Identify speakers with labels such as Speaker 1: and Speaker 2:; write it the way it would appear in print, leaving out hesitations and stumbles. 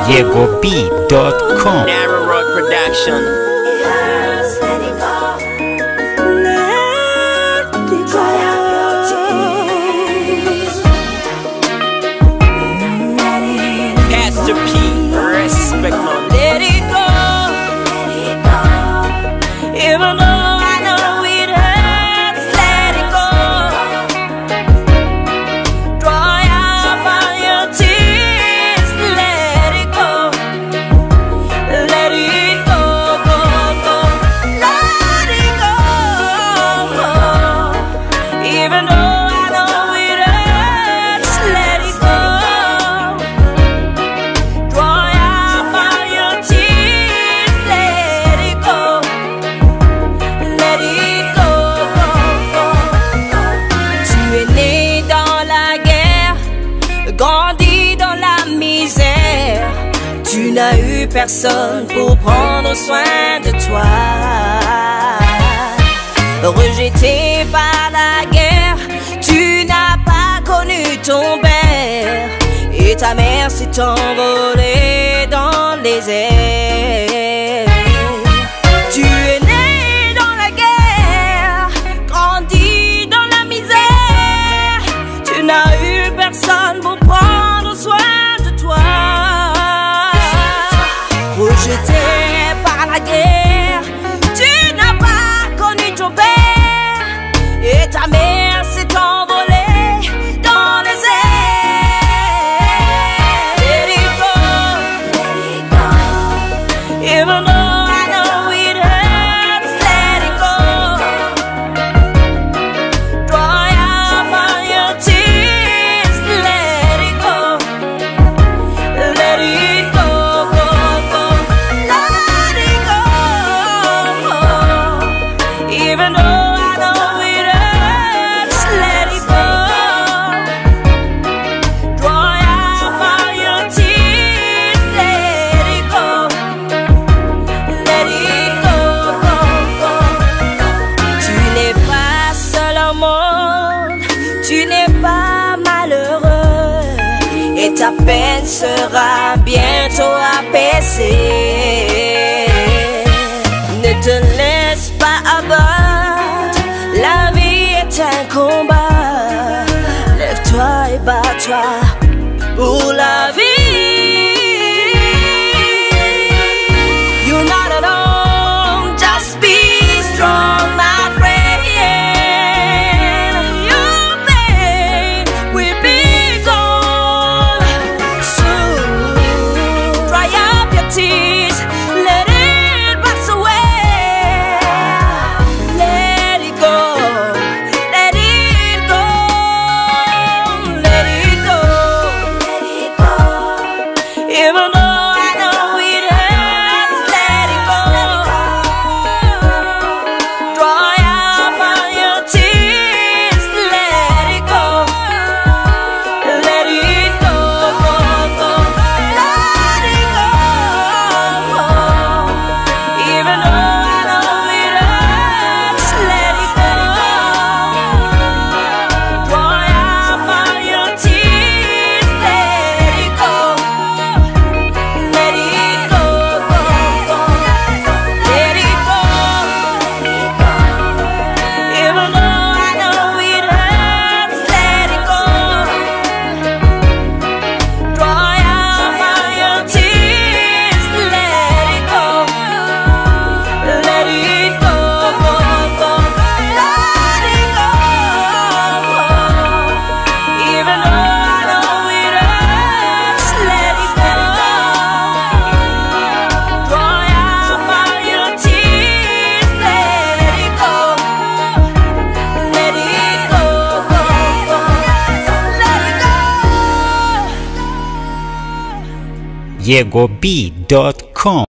Speaker 1: YegoB.com.
Speaker 2: Narrow Road Production. Pastor P, respect man.
Speaker 3: Let it go, even though I know it hurts. Let it go. Dry up all your tears. Let it go. Let it go, go, go. Let it go. Even though I know it hurts. Let it go. Dry up all your tears. Let it go. Let it go, go, go. Tu es né dans la guerre, grandi dans la misère. Tu n'as eu personne pour prendre soin de toi. Rejeté par la guerre, tu n'as pas connu ton père. Et ta mère s'est envolée dans les airs. Tu es né dans la guerre, grandi dans la misère. Tu n'as eu personne pour prendre soin de toi. Rejeté par la guerre, tu n'as pas connu ton père. Et ta mère s'est envolée dans les airs. Let it go, even though I know it hurts. Let it go. Dry up all your tears. Let it go. Let it go, go, go. Let it go. Even though I know it hurts. Let it go. Dry up all your tears. Let it go. Let it go, go, go. Tu n'es pas seul au monde, tu n'es pas malheureux, et ta peine sera bientôt apaisée. Ne te laisse pas abattre, la vie est un combat. Lève-toi et bats-toi pour la vie. You're not alone, just be strong, my friend. Your pain will be gone soon. Dry up your tears, let it pass away. Let it go, let it go, let it go, let it go. Even though I know it hurts, let it go. Dry up all your tears, let it go. Let it go, go, go. Let it go. Even though I know it hurts, let it go. Dry up all your tears, let it go. Let it go, go, go. Let it go. Even though I know it hurts, let it go. Dry up all your tears, let it go. Let it go, go, go. Let it go. Even though I know it hurts, let it go. Dry up all your tears, let it go. Let it go, go, go. Let it go.
Speaker 1: YegoB.com.